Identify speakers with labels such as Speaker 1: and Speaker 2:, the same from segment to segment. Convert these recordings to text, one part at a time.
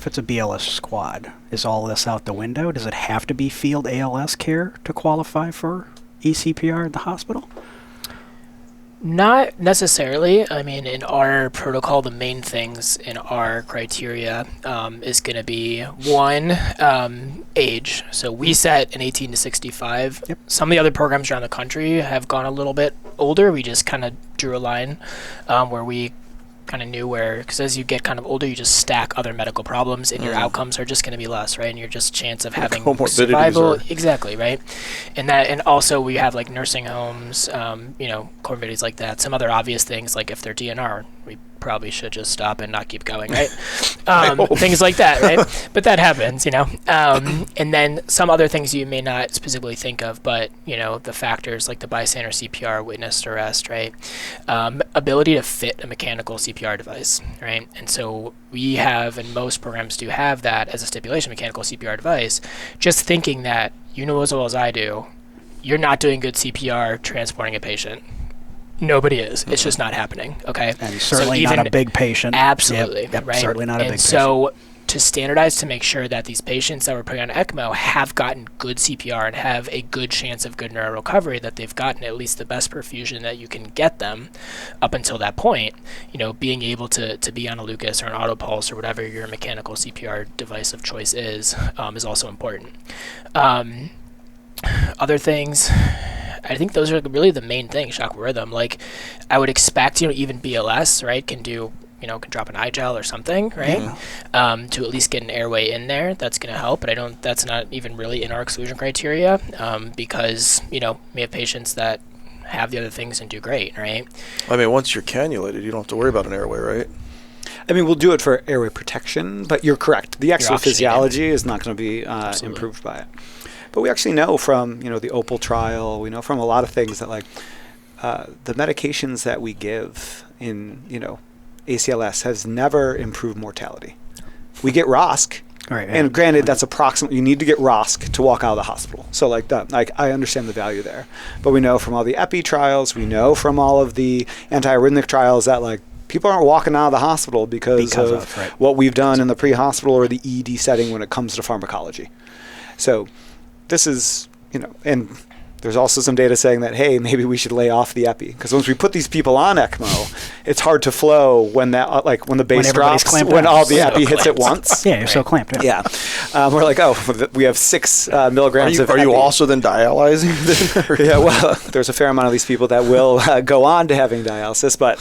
Speaker 1: if it's a BLS squad? Is all this out the window? Does it have to be field ALS care to qualify for eCPR at the hospital?
Speaker 2: Not necessarily. I mean, in our protocol, the main things in our criteria is going to be one, age. So we set an 18 to 65.
Speaker 1: Yep.
Speaker 2: Some of the other programs around the country have gone a little bit older. We just kind of drew a line where we kind of knew where, because as you get kind of older, you just stack other medical problems and your outcomes are just going to be less, right? And your just chance of having survival, exactly, right? And also we have like nursing homes, comorbidities like that. Some other obvious things, like if they're DNR, we probably should just stop and not keep going, right? Things like that, right? But that happens, and then some other things you may not specifically think of, but the factors like the bystander CPR, witness arrest, right? Ability to fit a mechanical CPR device, right? And so we have, and most programs do have that as a stipulation, mechanical CPR device. Just thinking that as well as I do, you're not doing good CPR transporting a patient. Nobody is. It's just not happening. Okay.
Speaker 1: And certainly not a big patient.
Speaker 2: Absolutely.
Speaker 1: Yep,
Speaker 2: right.
Speaker 1: Certainly not a big patient.
Speaker 2: And so to standardize to make sure that these patients that we're putting on ECMO have gotten good CPR and have a good chance of good neuro recovery, that they've gotten at least the best perfusion that you can get them up until that point, being able to be on a Lucas or an Autopulse or whatever your mechanical CPR device of choice is also important. Other things, I think those are really the main things, shock rhythm. Like I would expect, even BLS, right, can do, can drop an iGel or something, right? Yeah. To at least get an airway in there. That's going to help, but that's not even really in our exclusion criteria because, we have patients that have the other things and do great, right?
Speaker 3: I mean, once you're cannulated, you don't have to worry about an airway, right?
Speaker 4: I mean, we'll do it for airway protection, but you're correct. The actual physiology is not going to be improved by it. But we actually know from, the OPAL trial, we know from a lot of things that the medications that we give in, ACLS has never improved mortality. We get ROSC,
Speaker 1: right,
Speaker 4: and granted, that's approximately, you need to get ROSC to walk out of the hospital. So I understand the value there. But we know from all the epi trials, we know from all of the antiarrhythmic trials that people aren't walking out of the hospital because of what we've done in the pre-hospital or the ED setting when it comes to pharmacology. So this is, and there's also some data saying that, hey, maybe we should lay off the epi. Because once we put these people on ECMO, it's hard to flow when that, when the base drops, when all the epi hits at once.
Speaker 1: Yeah, you're so clamped.
Speaker 4: Yeah. We're like, we have 6 milligrams of epi.
Speaker 3: Are you also then dialyzing?
Speaker 4: Yeah, well, there's a fair amount of these people that will go on to having dialysis, but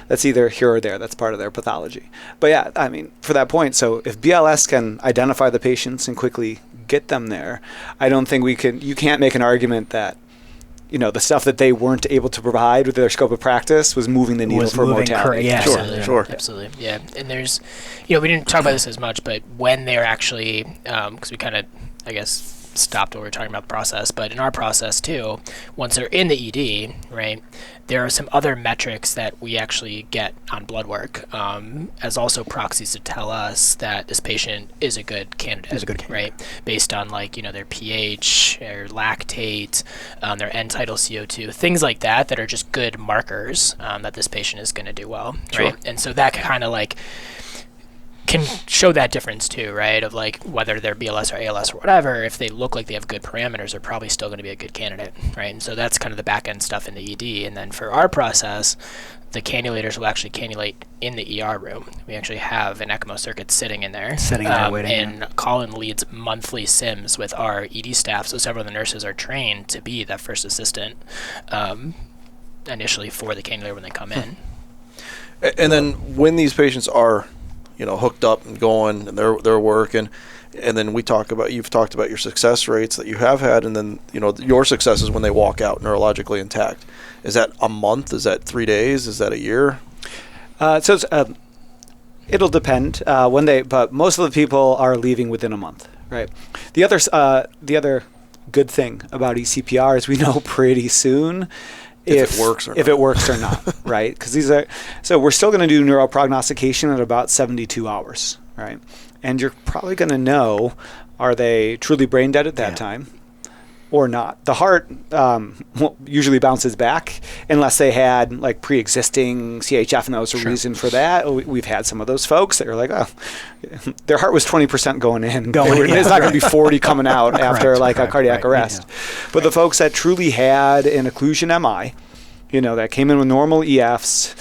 Speaker 4: that's either here or there. That's part of their pathology. But yeah, I mean, for that point, so if BLS can identify the patients and quickly get them there, I don't think you can't make an argument that the stuff that they weren't able to provide with their scope of practice was moving the needle for mortality.
Speaker 2: Yeah,
Speaker 3: sure.
Speaker 2: Absolutely. Yeah. And there's, we didn't talk about this as much, but when they're actually, because we kind of, I guess, stopped when we were talking about the process, but in our process too, once they're in the ED, right, there are some other metrics that we actually get on blood work as also proxies to tell us that this patient is a good candidate, right? Based on their pH, their lactate, their end-tidal CO2, things like that are just good markers that this patient is going to do well, right? And so that kind of can show that difference too, right? Of whether they're BLS or ALS or whatever, if they look like they have good parameters, they're probably still going to be a good candidate, right? And so that's kind of the back end stuff in the ED. And then for our process, the cannulators will actually cannulate in the ER room. We actually have an ECMO circuit sitting in there.
Speaker 1: Waiting.
Speaker 2: And Colin leads monthly sims with our ED staff, so several of the nurses are trained to be that first assistant initially for the cannulator when they come in.
Speaker 3: And then when these patients are hooked up and going and they're working, and then you've talked about your success rates that you have had, and then your successes when they walk out neurologically intact. Is that a month? Is that 3 days? Is that a year?
Speaker 4: So it'll depend but most of the people are leaving within a month, right? The other good thing about eCPR is we know pretty soon if it works or not, right? Because we're still going to do neuroprognostication at about 72 hours, right? And you're probably going to know, are they truly brain dead at that time? or not. The heart usually bounces back unless they had like pre-existing CHF, and that was a reason for that. We've had some of those folks that are like, oh, their heart was 20% going in. It's not going to be 40 coming out after like a cardiac arrest. Yeah. But the folks that truly had an occlusion MI, that came in with normal EFs,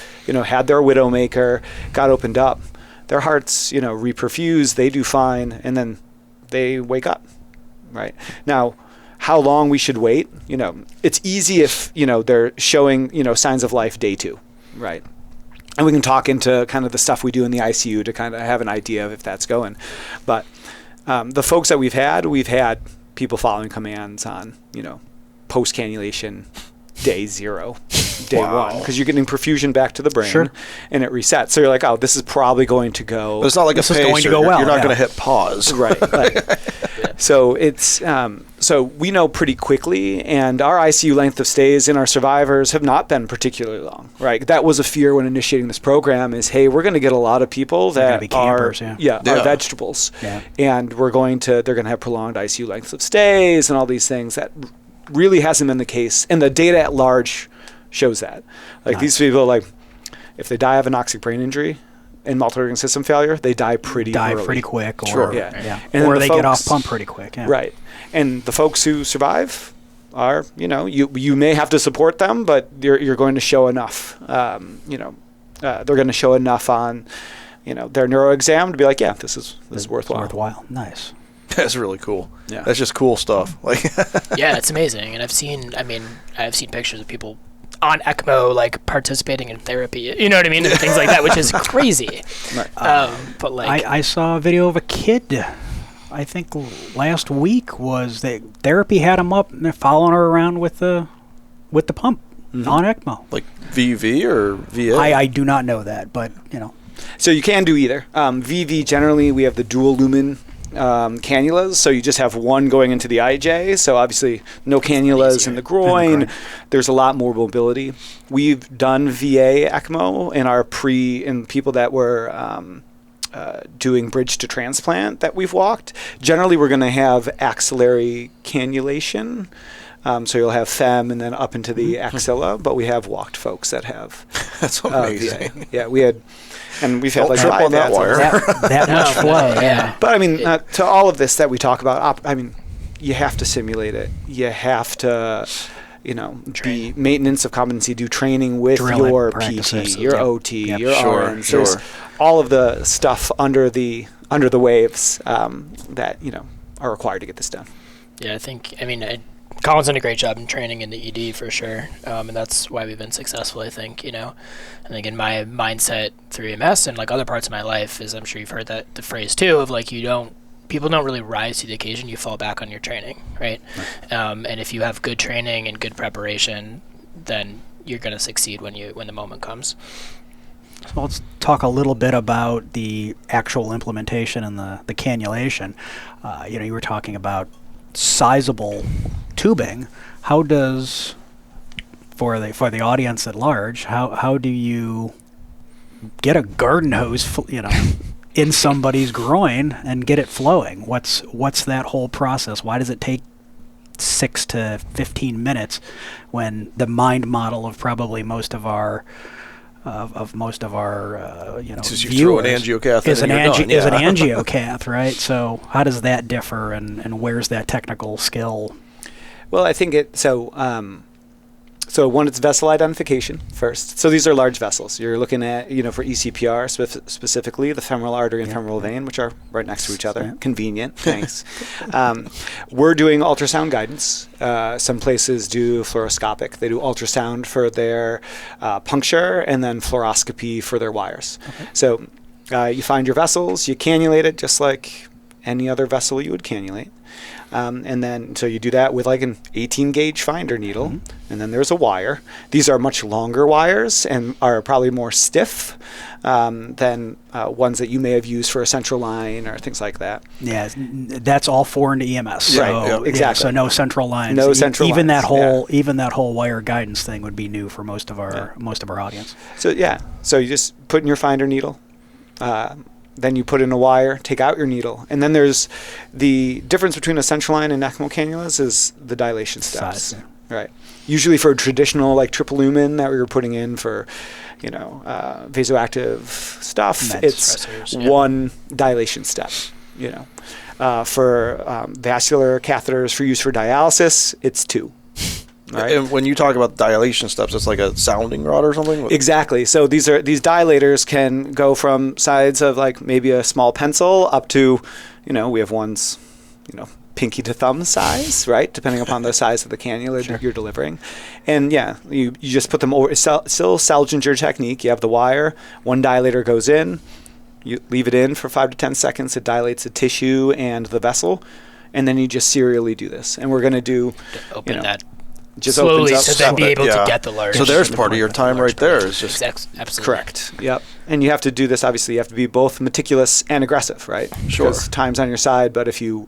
Speaker 4: had their widowmaker, got opened up, their hearts, reperfuse, they do fine, and then they wake up. Right. Now, how long we should wait, it's easy if, they're showing, signs of life day 2, right? And we can talk into kind of the stuff we do in the ICU to kind of have an idea of if that's going. But the folks that we've had people following commands on, post-cannulation day 0, day 1, because you're getting perfusion back to the brain, and it resets. So you're like, oh, this is probably going to go.
Speaker 3: But it's not like this is going to go well. You're not going to hit pause,
Speaker 4: right? So it's so we know pretty quickly, and our ICU length of stays in our survivors have not been particularly long, right? That was a fear when initiating this program is, hey, we're going to get a lot of people that
Speaker 1: be campers,
Speaker 4: are vegetables, and they're going to have prolonged ICU lengths of stays and all these things. That really hasn't been the case, and the data at large shows that. Like these people, like if they die of anoxic brain injury and multiple organ system failure, they die pretty
Speaker 1: quick,
Speaker 4: or
Speaker 1: and or they get off pump pretty quick. Yeah.
Speaker 4: Right, and the folks who survive are, you may have to support them, but you're going to show enough. They're going to show enough on, their neuro exam to be like, yeah, this is worthwhile.
Speaker 1: Worthwhile. Nice.
Speaker 3: That's really cool.
Speaker 4: Yeah.
Speaker 3: That's just cool stuff. Like,
Speaker 2: yeah, it's amazing. And I've seen pictures of people on ECMO, like participating in therapy, you know what I mean? And things like that, which is crazy.
Speaker 4: Right.
Speaker 2: But like,
Speaker 1: I saw a video of a kid, I think last week therapy had him up and they're following her around with the pump on ECMO.
Speaker 3: Like VV or VA?
Speaker 1: I do not know that, but
Speaker 4: So you can do either. VV, generally we have the dual lumen cannulas, so you just have one going into the IJ, so obviously no cannulas in the groin. There's a lot more mobility. We've done VA ECMO in people that were doing bridge to transplant that we've walked. Generally we're going to have axillary cannulation, so you'll have FEM and then up into the axilla, but we have walked folks that have
Speaker 3: that's amazing.
Speaker 4: VA. Yeah, we had. And we've had like
Speaker 3: trip on that wire.
Speaker 1: That much flow, yeah.
Speaker 4: But I mean, to all of this that we talk about, you have to simulate it. You have to, be maintenance of competency, do training with your PT, your OT, your RNs. There's all of the stuff under the waves that are required to get this done.
Speaker 2: Yeah, Colin's done a great job in training in the ED for sure, and that's why we've been successful. I think in my mindset through EMS and like other parts of my life is, I'm sure you've heard the phrase too, of like people don't really rise to the occasion, you fall back on your training, right? And if you have good training and good preparation, then you're going to succeed when the moment comes.
Speaker 1: So let's talk a little bit about the actual implementation and the cannulation. You were talking about sizable tubing. How does, for the audience at large, how do you get a garden hose in somebody's groin and get it flowing? What's that whole process? Why does it take 6 to 15 minutes when the mind model of probably most of our
Speaker 3: viewers is an
Speaker 1: angiocath, right? So how does that differ, and where's that technical skill?
Speaker 4: Well, I think so one, it's vessel identification first. So these are large vessels. You're looking at, for ECPR specifically, the femoral artery and femoral vein, which are right next to each other. Yeah. Convenient, thanks. We're doing ultrasound guidance. Some places do fluoroscopic. They do ultrasound for their puncture and then fluoroscopy for their wires. Okay. So you find your vessels, you cannulate it just like any other vessel you would cannulate. And then, so you do that with like an 18 gauge finder needle, and then there's a wire. These are much longer wires and are probably more stiff than ones that you may have used for a central line or things like that.
Speaker 1: Yeah, that's all foreign to EMS. So,
Speaker 4: right, exactly.
Speaker 1: Yeah, so no central lines.
Speaker 4: No central
Speaker 1: even
Speaker 4: lines.
Speaker 1: Even that whole wire guidance thing would be new for most of our audience.
Speaker 4: So you just put in your finder needle. then you put in a wire, take out your needle. And then there's the difference between a central line and ECMO cannulas is the dilation steps.
Speaker 1: Size,
Speaker 4: Right. Usually for traditional like triple lumen that we were putting in for, vasoactive stuff,
Speaker 1: Meds,
Speaker 4: it's
Speaker 2: stressors,
Speaker 4: one dilation step, For vascular catheters for use for dialysis, it's 2. Right.
Speaker 3: And when you talk about dilation steps, it's like a sounding rod or something?
Speaker 4: Exactly. So these dilators can go from size of like maybe a small pencil up to, we have ones, pinky to thumb size, right? Depending upon the size of the cannula that you're delivering. And you just put them over. It's still Seldinger technique. You have the wire, one dilator goes in, you leave it in for 5 to 10 seconds. It dilates the tissue and the vessel. And then you just serially do this. And we're going to do,
Speaker 2: open that
Speaker 4: just
Speaker 2: slowly
Speaker 4: opens up
Speaker 2: to then be able to get the large.
Speaker 3: So there's part of your time right there. Is just
Speaker 2: absolutely
Speaker 4: correct. Yep. And you have to do this. Obviously, you have to be both meticulous and aggressive, right?
Speaker 3: Sure.
Speaker 4: Because time's on your side, but if you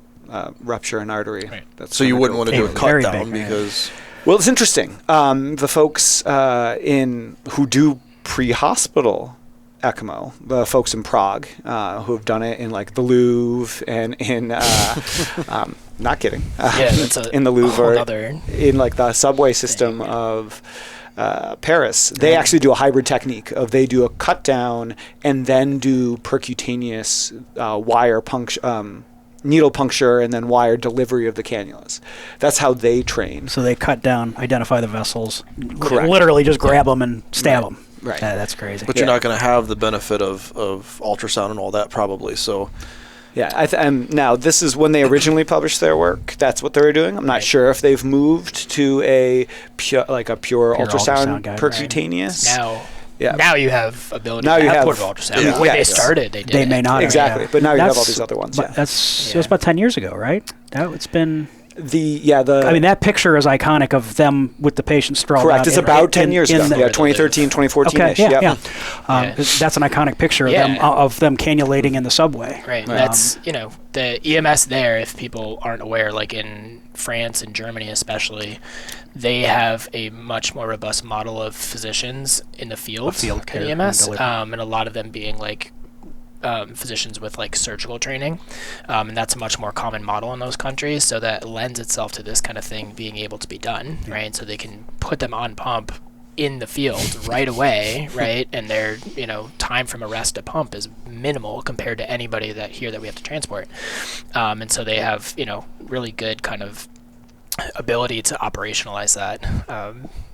Speaker 4: rupture an artery, that's
Speaker 3: so you wouldn't want to do a cut
Speaker 1: Very
Speaker 3: down
Speaker 1: big,
Speaker 3: because.
Speaker 4: Well, it's interesting. The folks who do pre-hospital ECMO, the folks in Prague who have done it in like the Louvre and in not kidding
Speaker 2: that's
Speaker 4: in the Louvre
Speaker 2: other
Speaker 4: in like the subway system of Paris. They actually do a hybrid technique of they do a cut down and then do percutaneous wire puncture. Needle puncture and then wire delivery of the cannulas. That's how they train.
Speaker 1: So they cut down, identify the vessels,
Speaker 4: Correct.
Speaker 1: literally just grab them and stab them.
Speaker 4: Right.
Speaker 1: That's crazy.
Speaker 3: But you're not going to have the benefit of ultrasound and all that probably. So.
Speaker 4: Yeah, now this is when they originally published their work. That's what they were doing. I'm not sure if they've moved to a pure ultrasound
Speaker 1: guide,
Speaker 4: percutaneous.
Speaker 2: Now you have ability
Speaker 4: now
Speaker 2: to
Speaker 4: you
Speaker 2: have
Speaker 4: have
Speaker 2: portable ultrasound.
Speaker 3: Yeah.
Speaker 2: When they started, they did.
Speaker 1: They may not have,
Speaker 4: exactly, but now you have all these other ones.
Speaker 1: But it was about 10 years ago, right? It's been. I mean, that picture is iconic of them with the patient sprawled out.
Speaker 4: Correct. It's about 10 years ago. 2013, 2014-ish.
Speaker 1: Okay, that's an iconic picture of them cannulating in the subway.
Speaker 2: Right. That's, the EMS there, if people aren't aware, like in France and Germany especially, they have a much more robust model of physicians in the field
Speaker 1: care
Speaker 2: in EMS,
Speaker 1: and
Speaker 2: and a lot of them being like physicians with like surgical training, and that's a much more common model in those countries, so that lends itself to this kind of thing being able to be done, right? So they can put them on pump in the field right away, right? And their time from arrest to pump is minimal compared to anybody that we have to transport, and so they have really good kind of ability to operationalize that.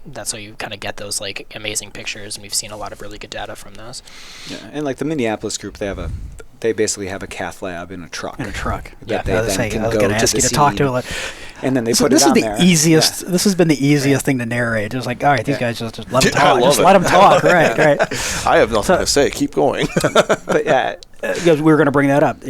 Speaker 2: That's how you kind of get those like amazing pictures, and we've seen a lot of really good data from those.
Speaker 4: Yeah, and like the Minneapolis group, they basically have a cath lab in a truck.
Speaker 1: That
Speaker 4: they
Speaker 1: I was
Speaker 4: then can
Speaker 1: going
Speaker 4: go
Speaker 1: to ask
Speaker 4: the
Speaker 1: you to talk to it.
Speaker 4: And then they
Speaker 1: So
Speaker 4: put it
Speaker 1: this
Speaker 4: on
Speaker 1: is
Speaker 4: there.
Speaker 1: the easiest. This has been the easiest thing to narrate. Just like, all right, these guys just let them
Speaker 3: I
Speaker 1: talk.
Speaker 3: love
Speaker 1: Just
Speaker 3: it.
Speaker 1: let them talk. Right.
Speaker 3: I have nothing to say. Keep going.
Speaker 4: But yeah,
Speaker 1: Because we were going to bring that up.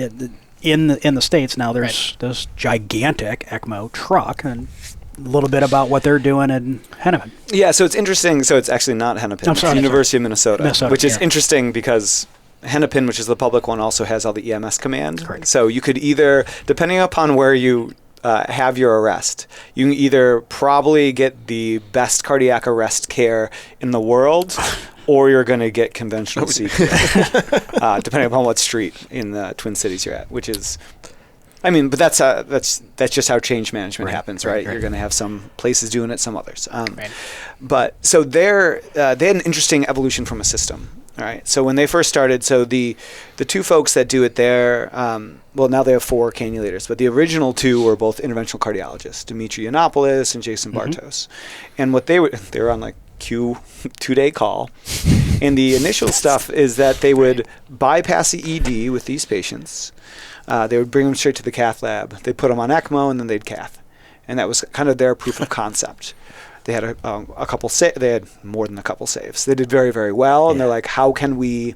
Speaker 1: In the States now, there's this gigantic ECMO truck, and a little bit about what they're doing in Hennepin.
Speaker 4: Yeah, so it's interesting. So it's actually not Hennepin.
Speaker 1: I'm
Speaker 4: It's
Speaker 1: sorry.
Speaker 4: University of Minnesota, which is
Speaker 1: yeah.
Speaker 4: interesting because Hennepin, which is the public one, also has all the EMS command.
Speaker 1: Correct.
Speaker 4: So you could either, depending upon where you have your arrest, you can either probably get the best cardiac arrest care in the world, or you're going to get conventional CPR, depending upon what street in the Twin Cities you're at, which is... but that's just how change management happens, right? You're going to have some places doing it, some others. But so they had an interesting evolution from a system. All right. So when they first started, so the two folks that do it there, now they have 4 cannulators, but the original 2 were both interventional cardiologists, Dimitri Yiannopoulos and Jason Bartos. And what they were on like two-day call. And the initial stuff is that they would bypass the ED with these patients. They would bring them straight to the cath lab. They'd put them on ECMO, and then they'd cath. And that was kind of their proof of concept. They had a couple they had more than a couple saves. They did very, very well, and they're like, how can we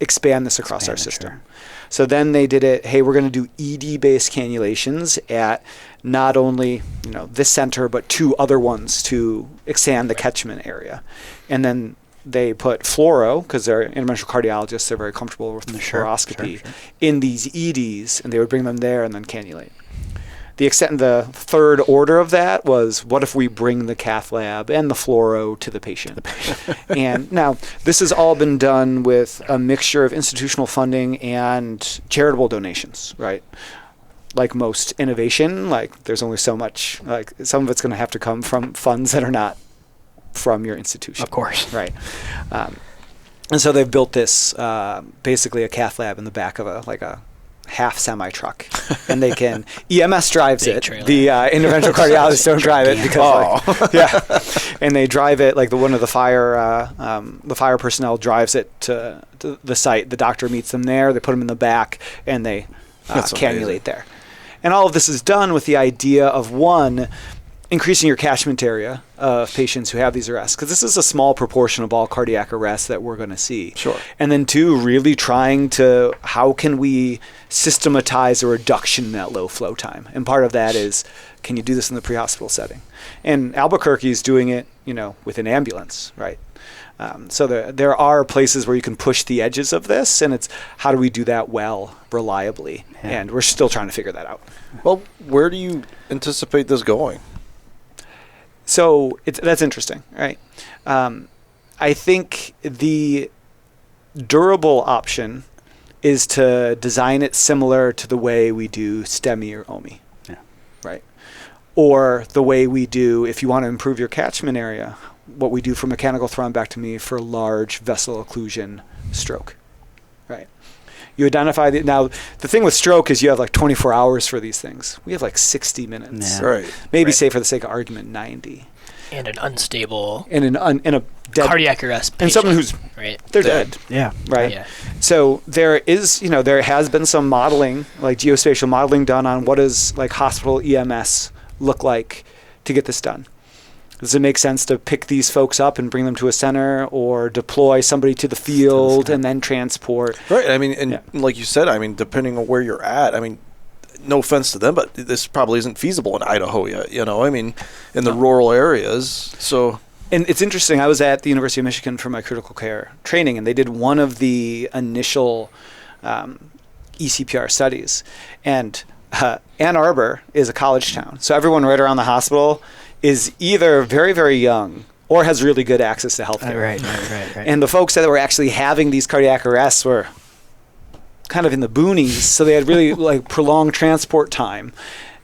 Speaker 4: expand this across our system?
Speaker 1: Sure.
Speaker 4: So then they did it, hey, we're going to do ED-based cannulations at not only this center, but 2 other ones to expand the catchment area. And then they put fluoro, because they're interventional cardiologists, they're very comfortable with fluoroscopy, in these EDs, and they would bring them there and then cannulate. the third order of that was, what if we bring the cath lab and the fluoro to the patient? And now this has all been done with a mixture of institutional funding and charitable donations, right? Like most innovation, like there's only so much, like some of it's going to have to come from funds that are not from your institution.
Speaker 1: Of course.
Speaker 4: Right. And so they've built this, basically a cath lab in the back of a half semi truck, and they can EMS drives
Speaker 2: Big
Speaker 4: it.
Speaker 2: trailer.
Speaker 4: The interventional cardiologists don't drive it because and they drive it like one of the fire personnel drives it to the site. The doctor meets them there. They put them in the back and they cannulate there. And all of this is done with the idea of, one, increasing your catchment area of patients who have these arrests, because this is a small proportion of all cardiac arrests that we're going to see.
Speaker 3: Sure.
Speaker 4: And then two, really trying to, how can we systematize a reduction in that low flow time? And part of that is, can you do this in the pre-hospital setting? And Albuquerque is doing it, with an ambulance, right? So there are places where you can push the edges of this, and it's how do we do that well, reliably? Yeah. And we're still trying to figure that out.
Speaker 3: Well, where do you anticipate this going?
Speaker 4: So that's interesting, right? I think the durable option is to design it similar to the way we do STEMI or OMI, right? Or the way we do, if you want to improve your catchment area, what we do for mechanical thrombectomy for large vessel occlusion stroke, right? You identify now the thing with stroke is you have like 24 hours for these things. We have like 60 minutes.
Speaker 1: Yeah.
Speaker 3: Right.
Speaker 4: Maybe say for the sake of argument 90.
Speaker 2: And an unstable
Speaker 4: And a dead
Speaker 2: cardiac arrest patient.
Speaker 4: and someone who's
Speaker 2: right.
Speaker 4: they're dead.
Speaker 1: Yeah.
Speaker 4: Right.
Speaker 2: Yeah.
Speaker 4: So there is, there has been some modeling, like geospatial modeling done on what does like hospital EMS look like to get this done. Does it make sense to pick these folks up and bring them to a center, or deploy somebody to the field and then transport?
Speaker 3: Right. I mean, like you said, depending on where you're at, no offense to them, but this probably isn't feasible in Idaho yet, in the rural areas. So.
Speaker 4: And it's interesting. I was at the University of Michigan for my critical care training, and they did one of the initial ECPR studies. And Ann Arbor is a college town. So everyone right around the hospital is either very, very young or has really good access to healthcare.
Speaker 1: Right.
Speaker 4: And the folks that were actually having these cardiac arrests were kind of in the boonies, so they had really like prolonged transport time.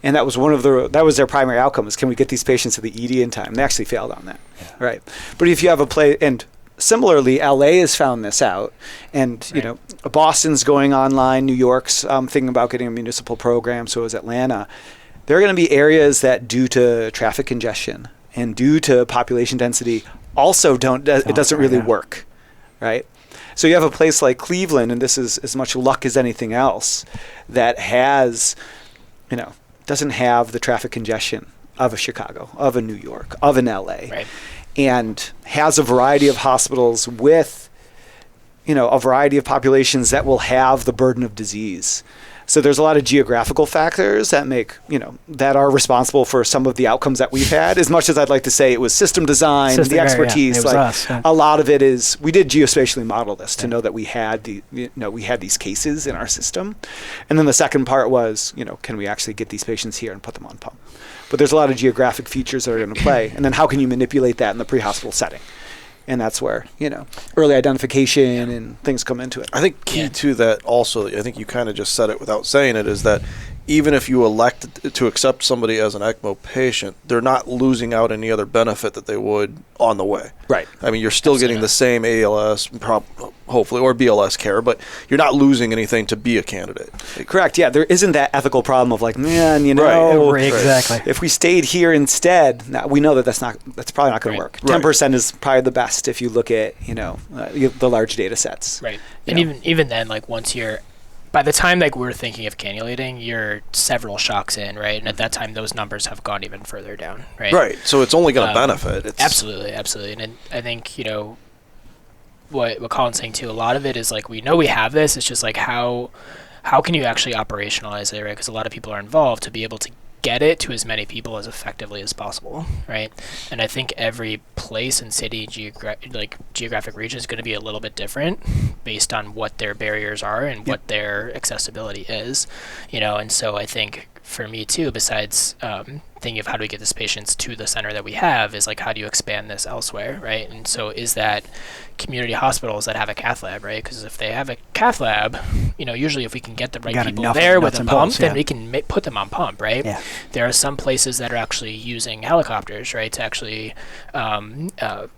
Speaker 4: And that was that was their primary outcome, is can we get these patients to the ED in time? They actually failed on that. Yeah. Right. But if you have and similarly, LA has found this out, and Boston's going online, New York's thinking about getting a municipal program, so is Atlanta. There are going to be areas that, due to traffic congestion and due to population density, also it doesn't really work, right? So you have a place like Cleveland, and this is as much luck as anything else, that has, doesn't have the traffic congestion of a Chicago, of a New York, of an LA,
Speaker 2: Right.
Speaker 4: and has a variety of hospitals with, a variety of populations that will have the burden of disease. So there's a lot of geographical factors that make, that are responsible for some of the outcomes that we've had. As much as I'd like to say it was system design, the expertise,
Speaker 1: It was us, yeah.
Speaker 4: a lot of it is, we did geospatially model this to know that we had we had these cases in our system. And then the second part was, can we actually get these patients here and put them on pump? But there's a lot of geographic features that are going to play. And then how can you manipulate that in the pre-hospital setting? And that's where, early identification and things come into it.
Speaker 3: I think key to that also, I think you kind of just said it without saying it, is that even if you elect to accept somebody as an ECMO patient, they're not losing out any other benefit that they would on the way.
Speaker 4: Right.
Speaker 3: You're still getting the same ALS, hopefully, or BLS care, but you're not losing anything to be a candidate.
Speaker 4: Correct. Yeah, there isn't that ethical problem of like, man,
Speaker 1: Right, exactly.
Speaker 4: if we stayed here instead, we know that that's probably not going to work. 10% is probably the best if you look at, the large data sets.
Speaker 2: Right. And even then, like once by the time like we're thinking of cannulating, you're several shocks in, right? And at that time, those numbers have gone even further down, right?
Speaker 3: Right. So it's only going to benefit.
Speaker 2: Absolutely. And I think, what Colin's saying too, a lot of it is like, we know we have this. It's just like, how can you actually operationalize it, right? Because a lot of people are involved to be able to get it to as many people as effectively as possible, right? And I think every place and city, geographic region is going to be a little bit different based on what their barriers are and what their accessibility is, and so I think for me too, besides thinking of how do we get these patients to the center that we have, is like, how do you expand this elsewhere, right? And so is that community hospitals that have a cath lab, right? Because if they have a cath lab, usually if we can get the right people there with a pump, then we can put them on pump, right? Yeah. There are some places that are actually using helicopters, right, to actually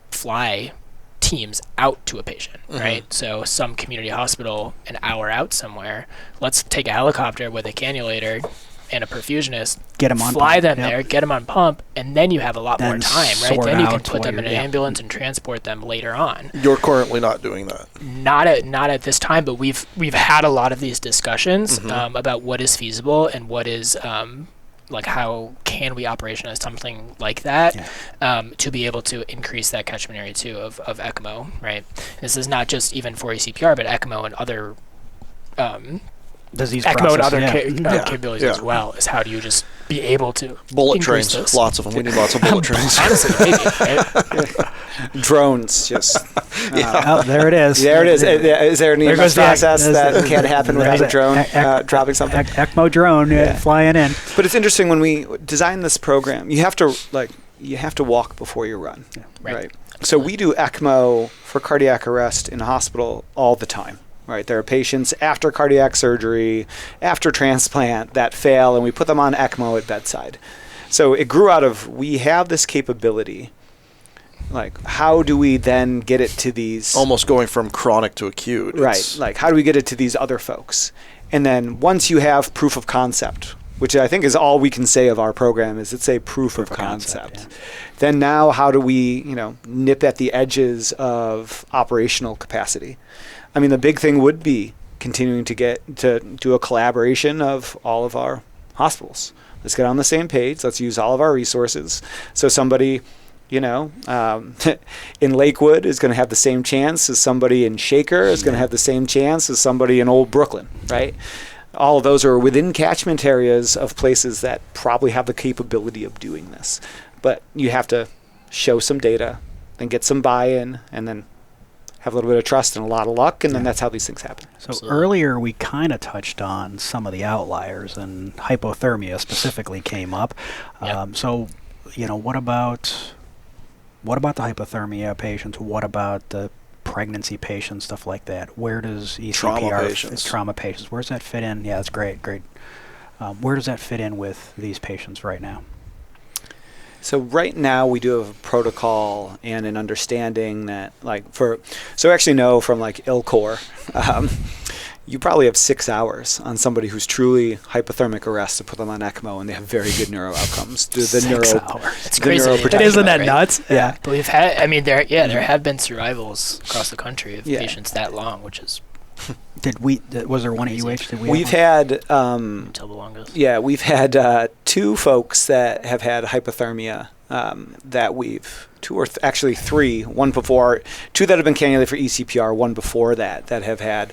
Speaker 2: fly teams out to a patient, right? So some community hospital an hour out somewhere, let's take a helicopter with a cannulator and a perfusionist,
Speaker 1: get them on
Speaker 2: fly
Speaker 1: pump.
Speaker 2: them there, get them on pump, and then you have a lot more time, right? Then you can put them in an ambulance and transport them later on.
Speaker 3: You're currently not doing that.
Speaker 2: Not at this time, but we've had a lot of these discussions about what is feasible and what is how can we operationalize something like that to be able to increase that catchment area too of ECMO, right? This is not just even for ECPR, but ECMO and other
Speaker 1: disease
Speaker 2: ECMO and other
Speaker 1: process,
Speaker 2: capabilities as well, is how do you just be able to
Speaker 3: bullet trains this? Lots of them. We need lots of bullet trains.
Speaker 2: Honestly, maybe, right?
Speaker 4: Drones, just
Speaker 1: oh, there it is.
Speaker 4: There it is. Is there an EMS process that can't happen without a drone dropping something?
Speaker 1: ECMO drone flying in.
Speaker 4: But it's interesting, when we design this program, you have to walk before you run, right? So we do ECMO for cardiac arrest in a hospital all the time. Right, there are patients after cardiac surgery, after transplant, that fail, and we put them on ECMO at bedside. So it grew out of, we have this capability. Like, how do we then get it to these...
Speaker 3: Almost going from chronic to acute.
Speaker 4: Right, like, how do we get it to these other folks? And then once you have proof of concept, which I think is all we can say of our program, is it's a proof of concept. Then now how do we, nip at the edges of operational capacity? I mean, the big thing would be continuing to get to do a collaboration of all of our hospitals. Let's get on the same page. Let's use all of our resources. So somebody, in Lakewood is going to have the same chance as somebody in Shaker is going to have the same chance as somebody in Old Brooklyn, right? All of those are within catchment areas of places that probably have the capability of doing this. But you have to show some data, then get some buy-in, and then have a little bit of trust and a lot of luck, and then that's how these things happen.
Speaker 1: So earlier we kind of touched on some of the outliers, and hypothermia specifically came up. So, what about the hypothermia patients? What about the pregnancy patients, stuff like that? Where does ECPR... Trauma patients. Where does that fit in? Yeah, that's great. Where does that fit in with these patients right now?
Speaker 4: So right now we do have a protocol and an understanding that, actually know from ILCOR, you probably have 6 hours on somebody who's truly hypothermic arrest to put them on ECMO, and they have very good neuro outcomes.
Speaker 1: 6 hours.
Speaker 2: It's crazy.
Speaker 1: Isn't that nuts? Yeah.
Speaker 2: But we've had, there have been survivals across the country of patients that long, which is...
Speaker 1: Was there one at UH?
Speaker 4: We've had
Speaker 2: until the longest.
Speaker 4: Yeah, we've had 2 folks that have had hypothermia that we've actually 3. One before, 2 that have been cannulated for ECPR. One before that have had,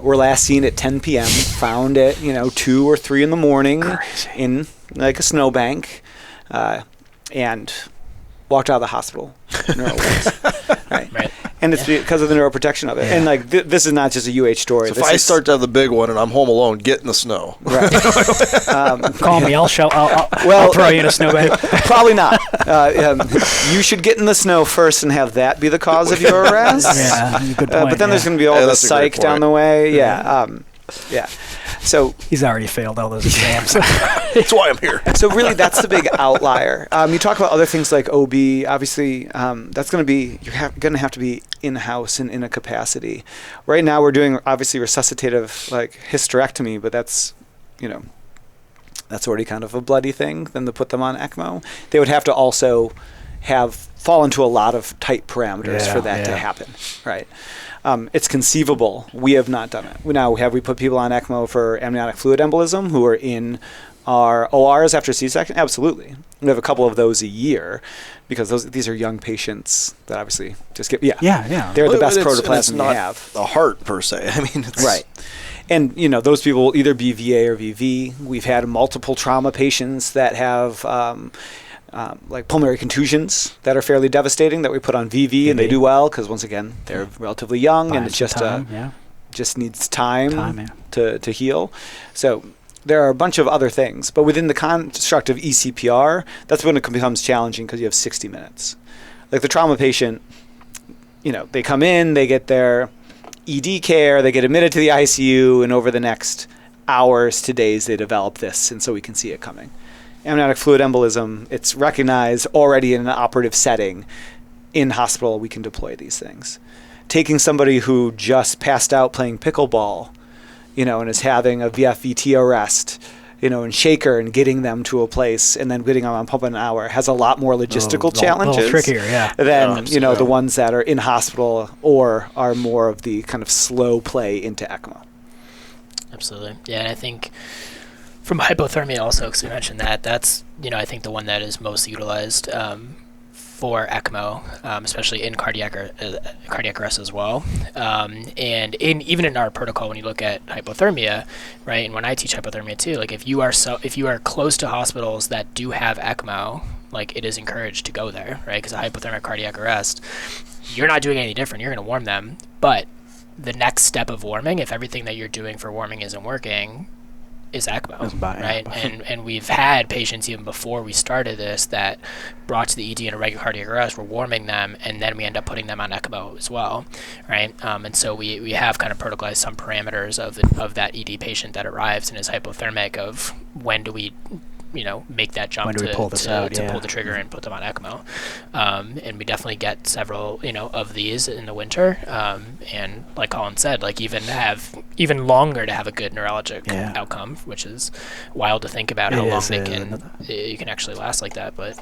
Speaker 4: were last seen at 10 p.m. Found at 2 or 3 in the morning.
Speaker 1: Crazy.
Speaker 4: In a snowbank, and walked out of the hospital. Right. And it's because of the neuroprotection of it. And this is not just a UH story.
Speaker 3: So if I start to have the big one and I'm home alone, get in the snow.
Speaker 4: Right.
Speaker 1: Call me. I'll throw you in a snowbank.
Speaker 4: Probably not. You should get in the snow first and have that be the cause of your arrest.
Speaker 1: Yeah, good point.
Speaker 4: But then there's going to be all the psych down the way. Yeah. So
Speaker 1: he's already failed all those exams.
Speaker 3: That's why I'm here.
Speaker 4: So really, that's the big outlier. You talk about other things like OB. Obviously, that's going to be going to have to be in-house and in a capacity. Right now, we're doing obviously resuscitative hysterectomy, but that's that's already kind of a bloody thing. Then to put them on ECMO, they would have to also fall into a lot of tight parameters for that to happen, right? It's conceivable. We have not done it. Now, have we put people on ECMO for amniotic fluid embolism who are in our ORs after C-section? Absolutely. We have a couple of those a year because these are young patients that obviously just get... Yeah. They're the best protoplasm we have.
Speaker 3: The heart, per se. I mean, it's...
Speaker 4: Right. And, those people will either be VA or VV. We've had multiple trauma patients that have like pulmonary contusions that are fairly devastating that we put on VV, and they do well because, once again, they're relatively young, and it's just just needs time to heal. So there are a bunch of other things. But within the construct of eCPR, that's when it becomes challenging because you have 60 minutes. Like the trauma patient, they come in, they get their ED care, they get admitted to the ICU, and over the next hours to days, they develop this, and so we can see it coming. Amniotic fluid embolism, it's recognized already in an operative setting. In hospital, we can deploy these things. Taking somebody who just passed out playing pickleball, and is having a VFVT arrest, and shaker, and getting them to a place and then getting them on pump in an hour has a lot more logistical challenges.
Speaker 1: A little trickier,
Speaker 4: than, the ones that are in hospital or are more of the kind of slow play into ECMO.
Speaker 2: Absolutely. Yeah, and I think from hypothermia also, because we mentioned that's, I think the one that is most utilized for ECMO, especially in cardiac arrest as well. And even in our protocol, when you look at hypothermia, right, and when I teach hypothermia too, like if you are close to hospitals that do have ECMO, like it is encouraged to go there, right? Because a hypothermic cardiac arrest, you're not doing any different. You're going to warm them, but the next step of warming, if everything that you're doing for warming isn't working, is ECMO, right? And we've had patients even before we started this that brought to the ED in a regular cardiac arrest. We're warming them, and then we end up putting them on ECMO as well, right? And so we have kind of protocolized some parameters of that ED patient that arrives and is hypothermic of when do we make that jump to pull the trigger and put them on ECMO. And we definitely get several, of these in the winter. And like Colin said, like even longer to have a good neurologic outcome, which is wild to think about how long you can actually last like that. But